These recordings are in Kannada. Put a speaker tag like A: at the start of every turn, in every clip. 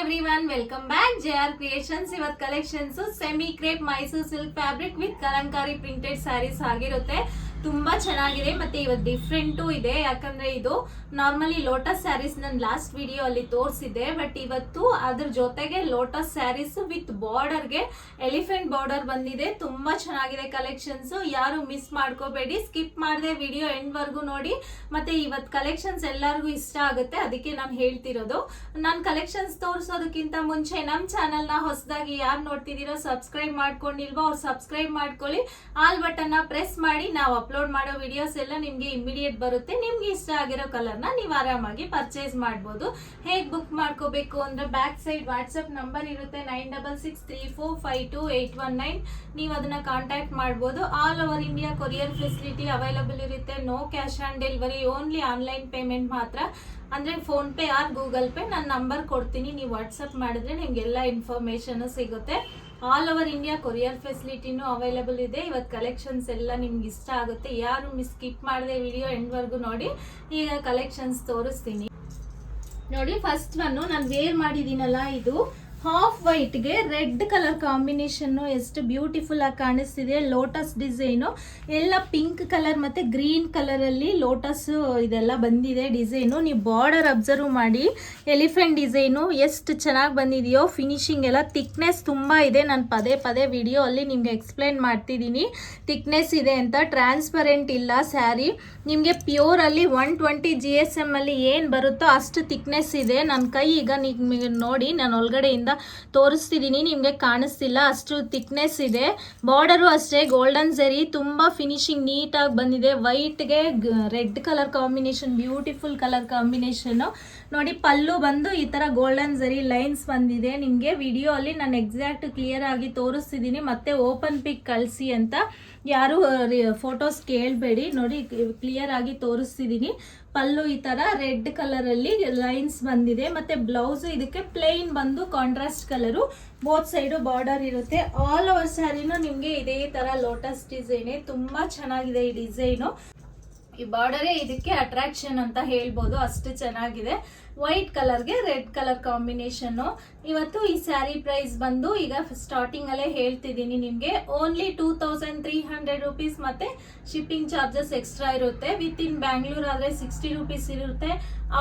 A: ಎವ್ರಿವನ್, ವೆಲ್ಕಮ್ ಬ್ಯಾಕ್ JR ಕ್ರಿಯೇಷನ್ಸ್. ಇವತ್ತು collections semi crepe Mysore silk fabric with Kalamkari printed saris ಆಗಿರುತ್ತೆ. ತುಂಬಾ ಚೆನ್ನಾಗಿದೆ. ಮತ್ತೆ ಇವತ್ತು ಡಿಫ್ರೆಂಟು ಇದೆ, ಯಾಕಂದ್ರೆ ಇದು ನಾರ್ಮಲಿ ಲೋಟಸ್ ಸ್ಯಾರೀಸ್ ನಾನು ಲಾಸ್ಟ್ ವಿಡಿಯೋ ಅಲ್ಲಿ ತೋರಿಸಿದ್ದೆ. ಬಟ್ ಇವತ್ತು ಅದ್ರ ಜೊತೆಗೆ ಲೋಟಸ್ ಸ್ಯಾರೀಸ್ ವಿತ್ ಬಾರ್ಡರ್ಗೆ ಎಲಿಫೆಂಟ್ ಬಾರ್ಡರ್ ಬಂದಿದೆ. ತುಂಬಾ ಚೆನ್ನಾಗಿದೆ ಕಲೆಕ್ಷನ್ಸ್. ಯಾರು ಮಿಸ್ ಮಾಡ್ಕೋಬೇಡಿ, ಸ್ಕಿಪ್ ಮಾಡದೆ ವಿಡಿಯೋ ಎಂಡ್ ವರ್ಗು ನೋಡಿ. ಮತ್ತೆ ಇವತ್ತು ಕಲೆಕ್ಷನ್ಸ್ ಎಲ್ಲರಿಗೂ ಇಷ್ಟ ಆಗುತ್ತೆ, ಅದಕ್ಕೆ ನಾನು ಹೇಳ್ತಿರೋದು. ನಾನು ಕಲೆಕ್ಷನ್ಸ್ ತೋರಿಸೋದಕ್ಕಿಂತ ಮುಂಚೆ ನಮ್ಮ ಚಾನಲ್ ನ ಹೊಸದಾಗಿ ಯಾರು ನೋಡ್ತಿದ್ದೀರೋ, ಸಬ್ಸ್ಕ್ರೈಬ್ ಮಾಡ್ಕೊಂಡಿಲ್ವೋ ಅವ್ರು ಸಬ್ಸ್ಕ್ರೈಬ್ ಮಾಡ್ಕೊಳ್ಳಿ. ಆಲ್ ಬಟನ್ ನ ಪ್ರೆಸ್ ಮಾಡಿ. ನಾವು ಅಪ್ಲೋಡ್ ಮಾಡೋ ವಿಡಿಯೋಸ್ ಎಲ್ಲ ನಿಮ್ಗೆ ಇಮಿಡಿಯೇಟ್ ಬರುತ್ತೆ. ನಿಮ್ಗೆ ಇಷ್ಟ ಆಗಿರೋ ಕಲರ್ ನ ನೀವು ಆರಾಮಾಗಿ ಪರ್ಚೇಸ್ ಮಾಡಬಹುದು. ಹೇಗ್ ಬುಕ್ ಮಾಡ್ಕೋಬೇಕು ಅಂದ್ರೆ ಬ್ಯಾಕ್ ಸೈಡ್ ವಾಟ್ಸ್ಆಪ್ ನಂಬರ್ ಇರುತ್ತೆ 9663452819. ನೀವು ಅದನ್ನ ಕಾಂಟ್ಯಾಕ್ಟ್ ಮಾಡಬಹುದು. All over India courier facility available ಇರುತ್ತೆ. No cash on delivery, only online payment ಮಾತ್ರ. ಅಂದ್ರೆ PhonePe or Google Pay. ನಾನು ನಂಬರ್ ಕೊಡ್ತೀನಿ, ನೀವು ವಾಟ್ಸಪ್ ಮಾಡಿದ್ರೆ ನಿಮ್ಗೆಲ್ಲ ಇನ್ಫಾರ್ಮೇಶನ್ ಸಿಗುತ್ತೆ. ಆಲ್ ಓವರ್ ಇಂಡಿಯಾ ಕೊರಿಯರ್ ಫೆಸಿಲಿಟಿನೂ ಅವೈಲಬಲ್ ಇದೆ. ಇವತ್ತು ಕಲೆಕ್ಷನ್ಸ್ ಎಲ್ಲ ನಿಮ್ಗೆ ಇಷ್ಟ ಆಗುತ್ತೆ. ಯಾರು ಸ್ಕಿಪ್ ಮಾಡದೆ ವಿಡಿಯೋ ಎಂಡ್ ವರ್ಗು ನೋಡಿ. ಈಗ ಕಲೆಕ್ಷನ್ಸ್ ತೋರಿಸ್ತೀನಿ ನೋಡಿ. ಫಸ್ಟ್ ಒನ್ ನಾನು ವೇರ್ ಮಾಡಿದ್ದೀನಲ್ಲ, ಇದು ಹಾಫ್ ವೈಟ್ ಗೆ ರೆಡ್ ಕಲರ್ ಕಾಂಬಿನೇಷನ್ ಎಷ್ಟು ಬ್ಯೂಟಿಫುಲ್ ಆಗಿ ಕಾಣಿಸ್ತಿದೆ. ಲೋಟಸ್ ಡಿಸೈನು ಎಲ್ಲ ಪಿಂಕ್ ಕಲರ್ ಮತ್ತೆ ಗ್ರೀನ್ ಕಲರ್ ಅಲ್ಲಿ ಲೋಟಸ್ ಇದೆಲ್ಲ ಬಂದಿದೆ ಡಿಸೈನು. ನೀವು ಬಾರ್ಡರ್ ಅಬ್ಸರ್ವ್ ಮಾಡಿ, ಎಲಿಫೆಂಟ್ ಡಿಸೈನು ಎಷ್ಟು ಚೆನ್ನಾಗಿ ಬಂದಿದೆಯೋ. ಫಿನಿಶಿಂಗ್ ಎಲ್ಲ ಥಿಕ್ನೆಸ್ ತುಂಬಾ ಇದೆ. ನಾನು ಪದೇ ಪದೇ ವಿಡಿಯೋ ಅಲ್ಲಿ ನಿಮ್ಗೆ ಎಕ್ಸ್ಪ್ಲೈನ್ ಮಾಡ್ತಿದ್ದೀನಿ ಥಿಕ್ನೆಸ್ ಇದೆ ಅಂತ. ಟ್ರಾನ್ಸ್ಪರೆಂಟ್ ಇಲ್ಲ ಸ್ಯಾರಿ. ನಿಮಗೆ ಪ್ಯೂರ್ ಅಲ್ಲಿ 120 GSM ಅಲ್ಲಿ ಏನು ಬರುತ್ತೋ ಅಷ್ಟು ಥಿಕ್ನೆಸ್ ಇದೆ. ನನ್ನ ಕೈ ಈಗ ನಿಮ್ಗೆ ನೋಡಿ, ನಾನು ಒಳಗಡೆಯಿಂದ ತೋರಿಸ್ತಿದ್ದೀನಿ, ನಿಮ್ಗೆ ಕಾಣಿಸ್ತಿಲ್ಲ, ಅಷ್ಟು ಥಿಕ್ನೆಸ್ ಇದೆ. ಬಾರ್ಡರು ಅಷ್ಟೇ ಗೋಲ್ಡನ್ ಜರಿ, ತುಂಬಾ ಫಿನಿಶಿಂಗ್ ನೀಟಾಗಿ ಬಂದಿದೆ. ವೈಟ್ಗೆ red colour combination, beautiful colour combination ನೋಡಿ. ಪಲ್ಲು ಬಂದು ಈ ತರ ಗೋಲ್ಡನ್ ಜರಿ ಲೈನ್ಸ್ ಬಂದಿದೆ. ನಿಮ್ಗೆ ವಿಡಿಯೋ ಅಲ್ಲಿ ನಾನು ಎಕ್ಸಾಕ್ಟ್ ಕ್ಲಿಯರ್ ಆಗಿ ತೋರಿಸ್ತಿದ್ದೀನಿ. ಮತ್ತೆ ಓಪನ್ ಪಿಕ್ ಕಳಿಸಿ ಅಂತ ಯಾರು ಫೋಟೋಸ್ ಕೇಳಬೇಡಿ. ನೋಡಿ ಕ್ಲಿಯರ್ ಆಗಿ ತೋರಿಸ್ತಿದ್ದೀನಿ. ಪಲ್ಲು ಈ ತರ ರೆಡ್ ಕಲರ್ ಅಲ್ಲಿ ಲೈನ್ಸ್ ಬಂದಿದೆ. ಮತ್ತೆ ಬ್ಲೌಸ್ ಇದಕ್ಕೆ ಪ್ಲೇನ್ ಬಂದು contrast colour, both side border ಇರುತ್ತೆ. ಆಲ್ ಓವರ್ ಸ್ಯಾರಿನೂ ನಿಮ್ಗೆ ಇದೇ ತರ ಲೋಟಸ್ ಡಿಸೈನ್. ತುಂಬಾ ಚೆನ್ನಾಗಿದೆ ಈ ಡಿಸೈನು. ಈ ಬಾರ್ಡರೇ ಇದಕ್ಕೆ ಅಟ್ರಾಕ್ಷನ್ ಅಂತ ಹೇಳ್ಬೋದು, ಅಷ್ಟು ಚೆನ್ನಾಗಿದೆ. ವೈಟ್ ಕಲರ್ಗೆ ರೆಡ್ ಕಲರ್ ಕಾಂಬಿನೇಷನ್. ಇವತ್ತು ಈ ಸ್ಯಾರಿ ಪ್ರೈಸ್ ಬಂದು ಈಗ ಸ್ಟಾರ್ಟಿಂಗ್ ಅಲ್ಲೇ ಹೇಳ್ತಿದ್ದೀನಿ ನಿಮ್ಗೆ, ಓನ್ಲಿ 2300 rupees. ಮತ್ತೆ ಶಿಪ್ಪಿಂಗ್ ಚಾರ್ಜಸ್ ಎಕ್ಸ್ಟ್ರಾ ಇರುತ್ತೆ. ವಿತ್ ಇನ್ ಬ್ಯಾಂಗ್ಳೂರ್ ಆದ್ರೆ 60 rupees ಇರುತ್ತೆ.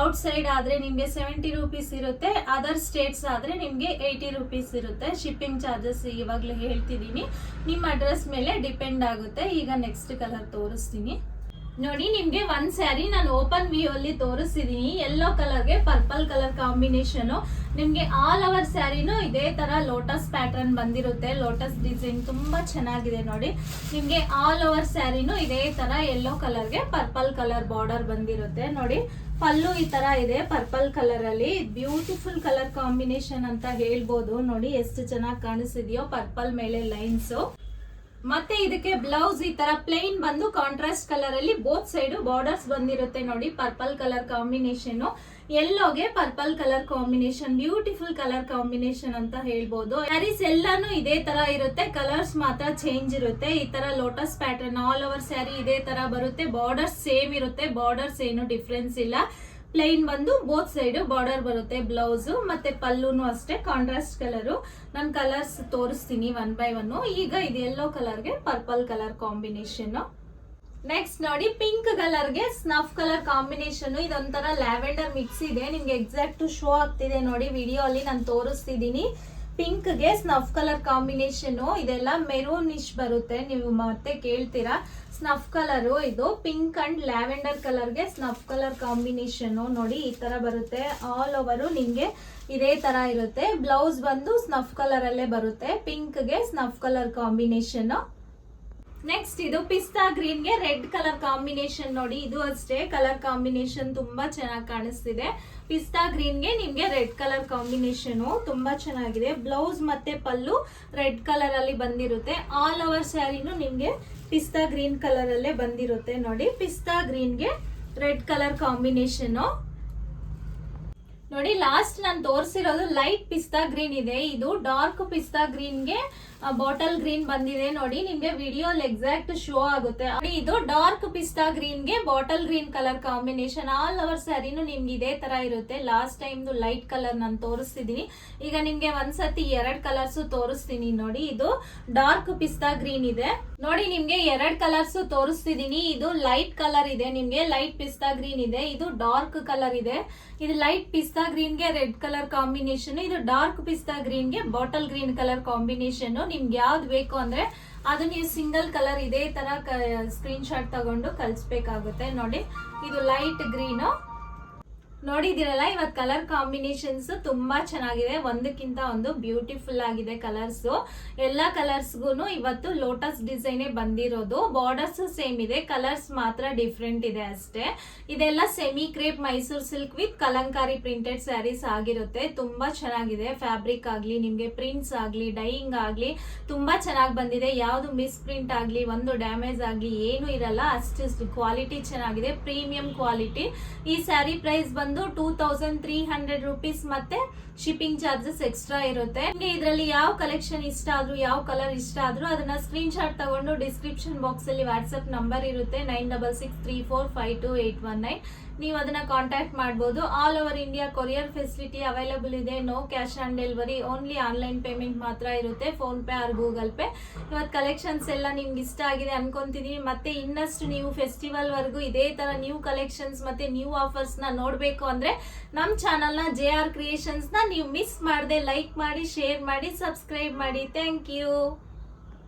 A: ಔಟ್ ಸೈಡ್ ಆದ್ರೆ ನಿಮ್ಗೆ 70 rupees ಇರುತ್ತೆ. ಅದರ್ ಸ್ಟೇಟ್ಸ್ ಆದ್ರೆ ನಿಮ್ಗೆ 80 rupees ಇರುತ್ತೆ. ಶಿಪ್ಪಿಂಗ್ ಚಾರ್ಜಸ್ ಇವಾಗಲೇ ಹೇಳ್ತಿದ್ದೀನಿ, ನಿಮ್ಮ ಅಡ್ರೆಸ್ ಮೇಲೆ ಡಿಪೆಂಡ್ ಆಗುತ್ತೆ. ಈಗ ನೆಕ್ಸ್ಟ್ ಕಲರ್ ತೋರಿಸ್ತೀನಿ ನೋಡಿ. ನಿಮ್ಗೆ ಒಂದ್ ಸ್ಯಾರಿ ನಾನು ಓಪನ್ ವ್ಯೂ ಅಲ್ಲಿ ತೋರಿಸ್ತಿದೀನಿ. ಯೆಲ್ಲೋ ಕಲರ್ಗೆ ಪರ್ಪಲ್ ಕಲರ್ ಕಾಂಬಿನೇಷನ್. ನಿಮ್ಗೆ ಆಲ್ ಓವರ್ ಸ್ಯಾರಿನೂ ಇದೇ ತರ ಲೋಟಸ್ ಪ್ಯಾಟರ್ನ್ ಬಂದಿರುತ್ತೆ. ಲೋಟಸ್ ಡಿಸೈನ್ ತುಂಬಾ ಚೆನ್ನಾಗಿದೆ ನೋಡಿ. ನಿಮ್ಗೆ ಆಲ್ ಓವರ್ ಸ್ಯಾರಿನೂ ಇದೇ ತರ ಯೆಲ್ಲೋ ಕಲರ್ಗೆ ಪರ್ಪಲ್ ಕಲರ್ ಬಾರ್ಡರ್ ಬಂದಿರುತ್ತೆ ನೋಡಿ. ಪಲ್ಲು ಈ ತರ ಇದೆ ಪರ್ಪಲ್ ಕಲರ್ ಅಲ್ಲಿ. ಬ್ಯೂಟಿಫುಲ್ ಕಲರ್ ಕಾಂಬಿನೇಷನ್ ಅಂತ ಹೇಳ್ಬೋದು. ನೋಡಿ ಎಷ್ಟು ಚೆನ್ನಾಗಿ ಕಾಣಿಸ್ತಿದೆಯೋ ಪರ್ಪಲ್ ಮೇಲೆ ಲೈನ್ಸ್. ಮತ್ತೆ ಇದಕ್ಕೆ ಬ್ಲೌಸ್ ಈ ತರ ಪ್ಲೇನ್ ಬಂದು ಕಾಂಟ್ರಾಸ್ಟ್ ಕಲರ್ ಅಲ್ಲಿ ಬೋತ್ ಸೈಡ್ ಬಾರ್ಡರ್ಸ್ ಬಂದಿರುತ್ತೆ ನೋಡಿ. ಪರ್ಪಲ್ ಕಲರ್ ಕಾಂಬಿನೇಷನ್, ಯೆಲ್ಲೋಗೆ purple colour combination, beautiful colour combination ಅಂತ ಹೇಳ್ಬೋದು. ಸ್ಯಾರೀಸ್ ಎಲ್ಲಾನು ಇದೇ ತರ ಇರುತ್ತೆ, ಕಲರ್ಸ್ ಮಾತ್ರ ಚೇಂಜ್ ಇರುತ್ತೆ. ಈ ತರ lotus pattern all over sari ಇದೇ ತರ ಬರುತ್ತೆ. ಬಾರ್ಡರ್ಸ್ ಸೇಮ್ ಇರುತ್ತೆ, ಬಾರ್ಡರ್ಸ್ ಏನು ಡಿಫ್ರೆನ್ಸ್ ಇಲ್ಲ. ಪ್ಲೈನ್ ಬಂದು ಬೋತ್ ಸೈಡ್ ಬಾರ್ಡರ್ ಬರುತ್ತೆ. ಬ್ಲೌಸ್ ಮತ್ತೆ ಪಲ್ಲುನು ಅಷ್ಟೇ ಕಾಂಟ್ರಾಸ್ಟ್ ಕಲರು. ನಾನು ಕಲರ್ಸ್ ತೋರಿಸ್ತೀನಿ ಒನ್ ಬೈ ಒನ್. ಈಗ ಇದು ಯೆಲ್ಲೋ ಕಲರ್ಗೆ ಪರ್ಪಲ್ ಕಲರ್ ಕಾಂಬಿನೇಷನ್. ನೆಕ್ಸ್ಟ್ ನೋಡಿ, ಪಿಂಕ್ ಕಲರ್ಗೆ ಸ್ನಫ್ ಕಲರ್ ಕಾಂಬಿನೇಷನ್. ಇದೊಂಥರ ಲ್ಯಾವೆಂಡರ್ ಮಿಕ್ಸ್ ಇದೆ. ನಿಮ್ಗೆ ಎಕ್ಸಾಕ್ಟ್ ಶೋ ಆಗ್ತಿದೆ ನೋಡಿ, ವಿಡಿಯೋ ಅಲ್ಲಿ ನಾನು ತೋರಿಸ್ತಿದ್ದೀನಿ. ಪಿಂಕ್ ಗೆ ಸ್ನಫ್ ಕಲರ್ ಕಾಂಬಿನೇಷನ್. ಇದೆಲ್ಲ ಮೆರೂನಿಶ್ ಬರುತ್ತೆ, ನೀವು ಮತ್ತೆ ಕೇಳ್ತೀರಾ. ಸ್ನಫ್ ಕಲರ್ ಇದು. ಪಿಂಕ್ ಅಂಡ್ ಲ್ಯಾವೆಂಡರ್ ಕಲರ್ಗೆ ಸ್ನಫ್ ಕಲರ್ ಕಾಂಬಿನೇಷನ್ ನೋಡಿ. ಈ ತರ ಬರುತ್ತೆ. ಆಲ್ ಓವರ್ ನಿಮ್ಗೆ ಇದೇ ತರ ಇರುತ್ತೆ. ಬ್ಲೌಸ್ ಬಂದು ಸ್ನಫ್ ಕಲರ್ ಅಲ್ಲೇ ಬರುತ್ತೆ. ಪಿಂಕ್ ಗೆ ಸ್ನಫ್ ಕಲರ್ ಕಾಂಬಿನೇಷನ್. ನೆಕ್ಸ್ಟ್ ಇದು ಪಿಸ್ತಾ ಗ್ರೀನ್ ಗೆ ರೆಡ್ ಕಲರ್ ಕಾಂಬಿನೇಷನ್ ನೋಡಿ. ಇದು ಅಷ್ಟೇ ಕಲರ್ ಕಾಂಬಿನೇಷನ್ ತುಂಬಾ ಚೆನ್ನಾಗಿ ಕಾಣಿಸ್ತಿದೆ. ಪಿಸ್ತಾ ಗ್ರೀನ್ ಗೆ ನಿಮ್ಗೆ ರೆಡ್ ಕಲರ್ ಕಾಂಬಿನೇಷನ್ ತುಂಬಾ ಚೆನ್ನಾಗಿದೆ. ಬ್ಲೌಸ್ ಮತ್ತೆ ಪಲ್ಲು ರೆಡ್ ಕಲರ್ ಅಲ್ಲಿ ಬಂದಿರುತ್ತೆ. ಆಲ್ ಓವರ್ ಸ್ಯಾರಿನೂ ನಿಮ್ಗೆ ಪಿಸ್ತಾ ಗ್ರೀನ್ ಕಲರ್ ಅಲ್ಲೇ ಬಂದಿರುತ್ತೆ ನೋಡಿ. ಪಿಸ್ತಾ ಗ್ರೀನ್ ಗೆ ರೆಡ್ ಕಲರ್ ಕಾಂಬಿನೇಷನ್. ನೋಡಿ ಲಾಸ್ಟ್ ನಾನು ತೋರಿಸಿರೋದು ಲೈಟ್ ಪಿಸ್ತಾ ಗ್ರೀನ್ ಇದೆ, ಇದು ಡಾರ್ಕ್ ಪಿಸ್ತಾ ಗ್ರೀನ್ಗೆ ಬಾಟಲ್ ಗ್ರೀನ್ ಬಂದಿದೆ ನೋಡಿ, ನಿಮ್ಗೆ ವಿಡಿಯೋ ಎಕ್ಸಾಕ್ಟ್ ಶೋ ಆಗುತ್ತೆ. ಇದು ಡಾರ್ಕ್ ಪಿಸ್ತಾ ಗ್ರೀನ್ಗೆ bottle green colour combination. All over ಸ್ಯಾರಿನೂ ನಿಮ್ಗೆ ಇದೇ ತರ ಇರುತ್ತೆ. ಲಾಸ್ಟ್ ಟೈಮ್ದು ಲೈಟ್ ಕಲರ್ ನಾನು ತೋರಿಸ್ತಿದೀನಿ, ಈಗ ನಿಮ್ಗೆ ಒಂದ್ಸತಿ 2 ಕಲರ್ಸ್ ತೋರಿಸ್ತೀನಿ ನೋಡಿ. ಇದು ಡಾರ್ಕ್ ಪಿಸ್ತಾ ಗ್ರೀನ್ ಇದೆ ನೋಡಿ, ನಿಮ್ಗೆ 2 ಕಲರ್ಸ್ ತೋರಿಸ್ತಿದೀನಿ. ಇದು ಲೈಟ್ ಕಲರ್ ಇದೆ, ನಿಮ್ಗೆ ಲೈಟ್ ಪಿಸ್ತಾ ಗ್ರೀನ್ ಇದೆ, ಇದು ಡಾರ್ಕ್ ಕಲರ್ ಇದೆ. ಇದು ಲೈಟ್ ಪಿಸ್ತಾ ಗ್ರೀನ್ ಗೆ ರೆಡ್ ಕಲರ್ ಕಾಂಬಿನೇಷನ್, ಇದು ಡಾರ್ಕ್ ಪಿಸ್ತಾ ಗ್ರೀನ್ ಗೆ ಬಾಟಲ್ ಗ್ರೀನ್ ಕಲರ್ ಕಾಂಬಿನೇಷನ್. ನಿಮ್ಗೆ ಯಾವ್ದು ಬೇಕು ಅಂದ್ರೆ ಅದು ನೀವು ಸಿಂಗಲ್ ಕಲರ್ ಇದೇ ತರ ಸ್ಕ್ರೀನ್ ಶಾಟ್ ತಗೊಂಡು ಕಳಿಸ್ಬೇಕಾಗುತ್ತೆ ನೋಡಿ. ಇದು ಲೈಟ್ ಗ್ರೀನ್ ನೋಡಿದಿರಲ್ಲ, ಇವತ್ತು ಕಲರ್ ಕಾಂಬಿನೇಷನ್ಸ್ ತುಂಬಾ ಚೆನ್ನಾಗಿದೆ, ಒಂದಕ್ಕಿಂತ ಒಂದು ಬ್ಯೂಟಿಫುಲ್ ಆಗಿದೆ ಕಲರ್ಸ್. ಎಲ್ಲಾ ಕಲರ್ಸ್ಗೂ ಇವತ್ತು ಲೋಟಸ್ ಡಿಸೈನ್ ಬಂದಿರೋದು. ಬಾರ್ಡರ್ಸ್ ಸೇಮ್ ಇದೆ, ಕಲರ್ಸ್ ಮಾತ್ರ ಡಿಫ್ರೆಂಟ್ ಇದೆ ಅಷ್ಟೇ. ಇದೆಲ್ಲ semi crepe Mysore silk with Kalamkari printed saris ಆಗಿರುತ್ತೆ. ತುಂಬಾ ಚೆನ್ನಾಗಿದೆ, ಫ್ಯಾಬ್ರಿಕ್ ಆಗ್ಲಿ, ನಿಮ್ಗೆ ಪ್ರಿಂಟ್ಸ್ ಆಗ್ಲಿ, ಡೈಯಿಂಗ್ ಆಗ್ಲಿ ತುಂಬಾ ಚೆನ್ನಾಗಿ ಬಂದಿದೆ. ಯಾವ್ದು ಮಿಸ್ ಪ್ರಿಂಟ್ ಆಗ್ಲಿ, ಒಂದು ಡ್ಯಾಮೇಜ್ ಆಗ್ಲಿ ಏನು ಇರಲ್ಲ, ಅಷ್ಟು ಕ್ವಾಲಿಟಿ ಚೆನ್ನಾಗಿದೆ, ಪ್ರೀಮಿಯಂ ಕ್ವಾಲಿಟಿ. ಈ ಸ್ಯಾರಿ ಪ್ರೈಸ್ ಬಂದು 2300 ರೂಪೀಸ್ ಮತ್ತೆ ಶಿಪ್ಪಿಂಗ್ ಚಾರ್ಜಸ್ ಎಕ್ಸ್ಟ್ರಾ ಇರುತ್ತೆ. ನಿಮಗೆ ಇದರಲ್ಲಿ ಯಾವ ಕಲೆಕ್ಷನ್ ಇಷ್ಟ ಆದ್ರೂ, ಯಾವ ಕಲರ್ ಇಷ್ಟ ಆದ್ರೂ ಅದನ್ನ ಸ್ಕ್ರೀನ್ ಶಾಟ್ ತಗೊಂಡು ಡಿಸ್ಕ್ರಿಪ್ಷನ್ ಬಾಕ್ಸ್ ಅಲ್ಲಿ ವಾಟ್ಸ್ಆಪ್ ನಂಬರ್ ಇರುತ್ತೆ 9663452819. ನೀವು ಅದನ್ನ ಕಾಂಟ್ಯಾಕ್ಟ್ ಮಾಡಬಹುದು. All over India courier facility available ಇದೆ. No cash on delivery, only online payment ಮಾತ್ರ ಇರುತ್ತೆ, PhonePe or Google Pay. ಇವತ್ತು ಕಲೆಕ್ಷನ್ಸ್ ಎಲ್ಲ ನಿಮ್ಗೆ ಇಷ್ಟ ಆಗಿದೆ ಅನ್ಕೊಂತಿದೀನಿ. ಮತ್ತೆ ಇನ್ನಷ್ಟು ನೀವು ಫೆಸ್ಟಿವಲ್ ವರೆಗೂ ಇದೇ ತರ ನ್ಯೂ ಕಲೆಕ್ಷನ್ಸ್ ಮತ್ತೆ ನ್ಯೂ ಆಫರ್ಸ್ ನ ನೋಡ್ಬೇಕು ಅಂದ್ರೆ ನಮ್ ಚಾನಲ್ ನ JR ಕ್ರಿಯೇಷನ್ಸ್ ನ ನೀವು ಮಿಸ್ ಮಾಡದೆ ಲೈಕ್ ಮಾಡಿ, ಶೇರ್ ಮಾಡಿ, ಸಬ್ಸ್ಕ್ರೈಬ್ ಮಾಡಿ. Thank you.